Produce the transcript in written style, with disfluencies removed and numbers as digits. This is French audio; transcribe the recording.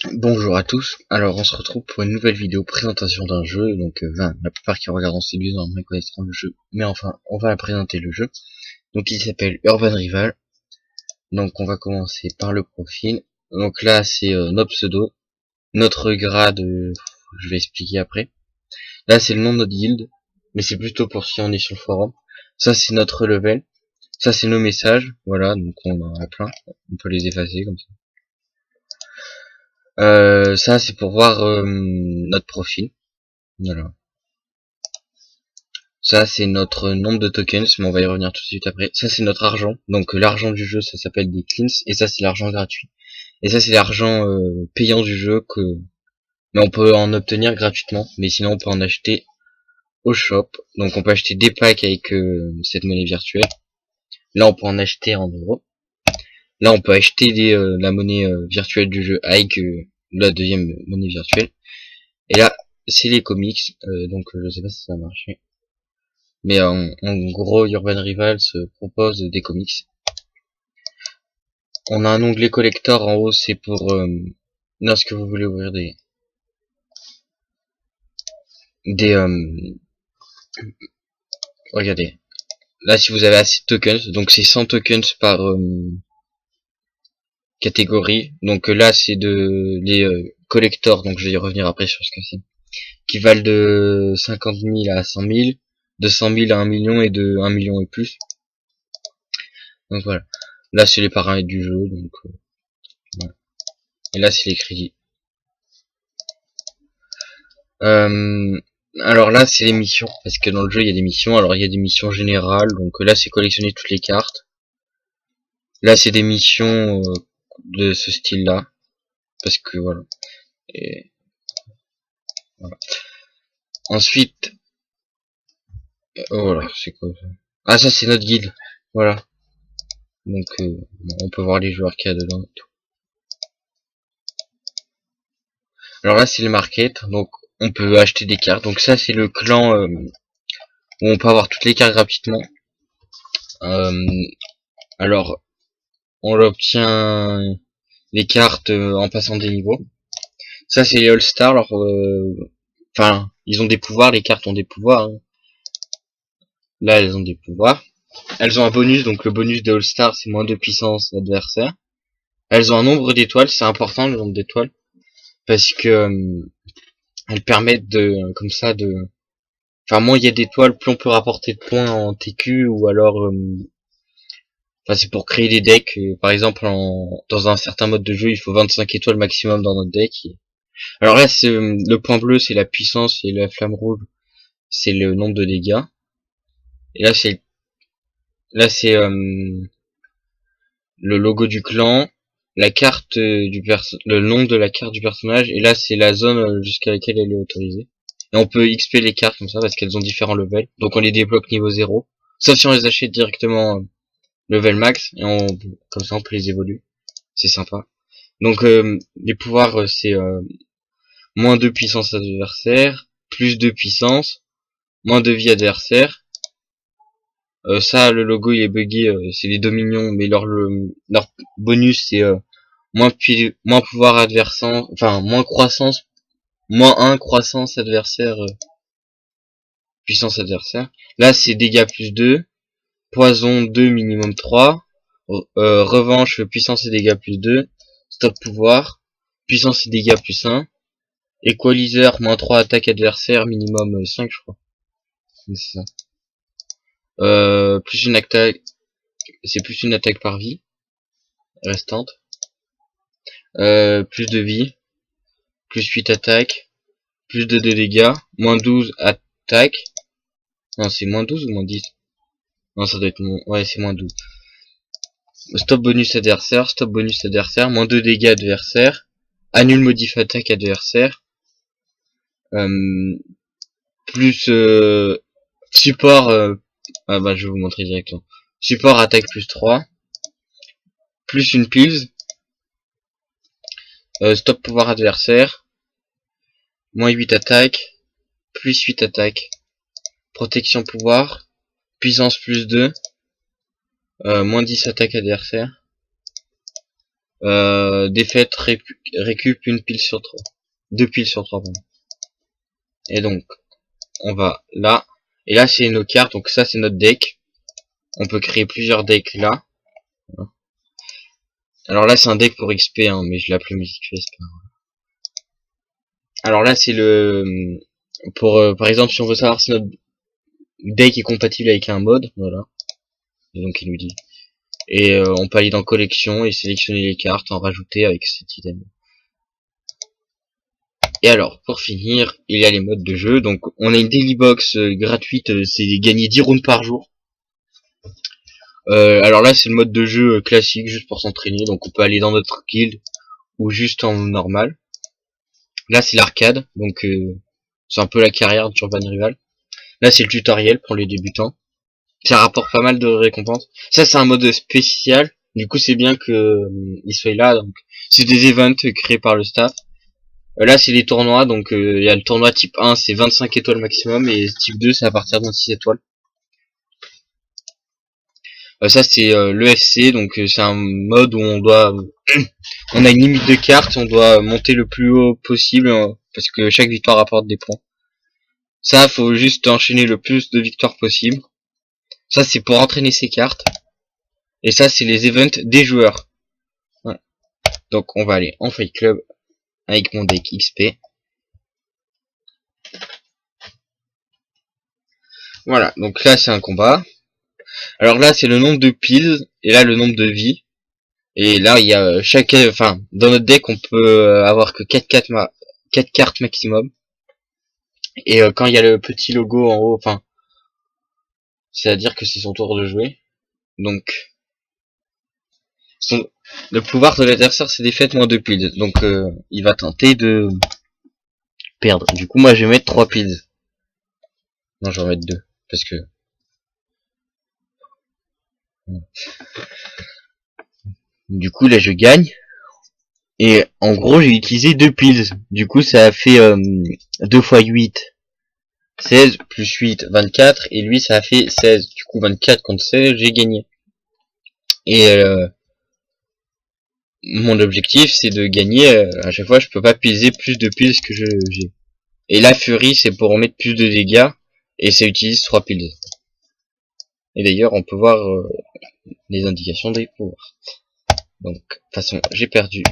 Bonjour à tous, alors on se retrouve pour une nouvelle vidéo présentation d'un jeu, donc la plupart qui regardent en CB normalement connaîtront le jeu, mais enfin on va présenter le jeu. Donc il s'appelle Urban Rival, donc on va commencer par le profil. Donc là c'est notre pseudo, notre grade, je vais expliquer après. Là c'est le nom de notre guilde, mais c'est plutôt pour si on est sur le forum. Ça c'est notre level, ça c'est nos messages, voilà, donc on en a plein, on peut les effacer comme ça. Ça c'est pour voir notre profil, voilà. Ça, c'est notre nombre de tokens, mais on va y revenir tout de suite après. Ça, c'est notre argent. Donc, l'argent du jeu, ça s'appelle des cleans. Et ça, c'est l'argent gratuit. Et ça, c'est l'argent payant du jeu mais on peut en obtenir gratuitement. Mais sinon, on peut en acheter au shop. Donc, on peut acheter des packs avec cette monnaie virtuelle. Là, on peut en acheter en euros. Là, on peut acheter la monnaie virtuelle du jeu avec la deuxième monnaie virtuelle. Et là, c'est les comics. Donc, je sais pas si ça va marcher. Mais en gros, Urban Rival se propose des comics. On a un onglet collector en haut, c'est pour lorsque vous voulez ouvrir des regardez. Là, si vous avez assez de tokens, donc c'est 100 tokens par catégorie. Donc là, c'est les collectors, donc je vais y revenir après sur ce que c'est, qui valent de 50 000 à 100 000, de 100 000 à 1 million et de 1 million et plus. Donc voilà. Là, c'est les paramètres du jeu, donc voilà. Et là, c'est les crédits. Alors là, c'est les missions, parce que dans le jeu, il y a des missions. Alors, il y a des missions générales, donc là, c'est collectionner toutes les cartes. Là, c'est des missions de ce style-là, parce que voilà. Et, voilà. Ensuite, voilà, c'est quoi ça? Ah, ça, c'est notre guide. Voilà. Donc, on peut voir les joueurs qu'il y a dedans. Alors là, c'est le market, donc on peut acheter des cartes. Donc ça, c'est le clan où on peut avoir toutes les cartes gratuitement. Euh, alors, on obtient les cartes en passant des niveaux. Ça, c'est les All-Stars. Alors, enfin, ils ont des pouvoirs. Les cartes ont des pouvoirs. Hein. Là, elles ont des pouvoirs. Elles ont un bonus. Donc, le bonus des All-Stars, c'est moins de puissance adversaire. Elles ont un nombre d'étoiles. C'est important, le nombre d'étoiles. Parce que elles permettent comme ça, enfin, moins il y a d'étoiles, plus on peut rapporter de points en TQ. Ou alors, enfin, c'est pour créer des decks. Par exemple, dans un certain mode de jeu, il faut 25 étoiles maximum dans notre deck. Alors là, c'est le point bleu, c'est la puissance, et la flamme rouge, c'est le nombre de dégâts. Et là c'est le logo du clan, la carte le nom de la carte du personnage, et là c'est la zone jusqu'à laquelle elle est autorisée. Et on peut XP les cartes comme ça parce qu'elles ont différents levels. Donc on les débloque niveau 0. Sauf si on les achète directement level max et comme ça on peut les évoluer. C'est sympa. Donc les pouvoirs c'est moins de puissance adversaire, plus de puissance, moins de vie adversaire. Ça, le logo il est buggé, c'est les dominions, mais leur bonus c'est moins pouvoir adversaire, enfin moins croissance, moins 1 croissance adversaire, puissance adversaire. Là c'est dégâts plus 2, poison 2 minimum 3, revanche puissance et dégâts plus 2, stop pouvoir, puissance et dégâts plus 1, équaliseur moins 3 attaque adversaire minimum 5 je crois. C'est ça. Plus une attaque, c'est plus une attaque par vie restante. Plus de vie, plus 8 attaques, plus de 2 dégâts, moins 12 attaques. Non, c'est moins 12 ou moins 10? Non, ça doit être ouais, c'est moins 12. Stop bonus adversaire, moins 2 dégâts adversaire, annule modif attaque adversaire, euh, plus support, ah bah je vais vous montrer directement. Support attaque plus 3, plus une pills, stop pouvoir adversaire, moins 8 attaques, plus 8 attaques, protection pouvoir, puissance plus 2, moins 10 attaques adversaire, Défaite récup une pile sur 3. 2 piles sur 3, pardon. Et donc, on va là. Et là, c'est nos cartes. Donc ça, c'est notre deck. On peut créer plusieurs decks là. Alors là, c'est un deck pour XP, hein, mais je l'appelle Music Face. Alors là, c'est le... Pour, par exemple, si on veut savoir si notre deck est compatible avec un mode, voilà. Et donc, il nous dit. Et on peut aller dans collection et sélectionner les cartes, en rajouter avec cet item. Et alors, pour finir, il y a les modes de jeu. Donc, on a une daily box gratuite, c'est gagner 10 rounds par jour. Alors là, c'est le mode de jeu classique, juste pour s'entraîner. Donc, on peut aller dans notre guild ou juste en normal. Là, c'est l'arcade, donc c'est un peu la carrière de Urban Rival. Là, c'est le tutoriel pour les débutants. Ça rapporte pas mal de récompenses. Ça, c'est un mode spécial. Du coup, c'est bien que il soit là. Donc, c'est des events créés par le staff. Là, c'est les tournois. Donc, il y a le tournoi type 1, c'est 25 étoiles maximum, et type 2, c'est à partir de 26 étoiles. Ça, c'est l'EFC. Donc, c'est un mode où on doit, on a une limite de cartes, on doit monter le plus haut possible parce que chaque victoire apporte des points. Ça, faut juste enchaîner le plus de victoires possible. Ça, c'est pour entraîner ses cartes. Et ça, c'est les events des joueurs. Ouais. Donc, on va aller en Fight Club avec mon deck XP. Voilà, donc là, c'est un combat. Alors là, c'est le nombre de piles, et là, le nombre de vies. Et là, il y a enfin, dans notre deck, on peut avoir que 4 cartes maximum. Et quand il y a le petit logo en haut, enfin, c'est-à-dire que c'est son tour de jouer. Donc, le pouvoir de l'adversaire, c'est défaite moins 2 piles. Donc, il va tenter de perdre. Du coup, moi, je vais mettre 3 piles. Non, je vais en mettre 2. Parce que... Du coup, là, je gagne. Et en gros, j'ai utilisé 2 piles. Du coup, ça a fait 2 x 8. 16 plus 8, 24. Et lui, ça a fait 16. Du coup, 24 contre 16, j'ai gagné. Et mon objectif, c'est de gagner. À chaque fois, je peux pas piler plus de piles que j'ai. Et la furie, c'est pour mettre plus de dégâts. Et ça utilise 3 piles. Et d'ailleurs, on peut voir les indications des pouvoirs. Donc, de toute façon, j'ai perdu.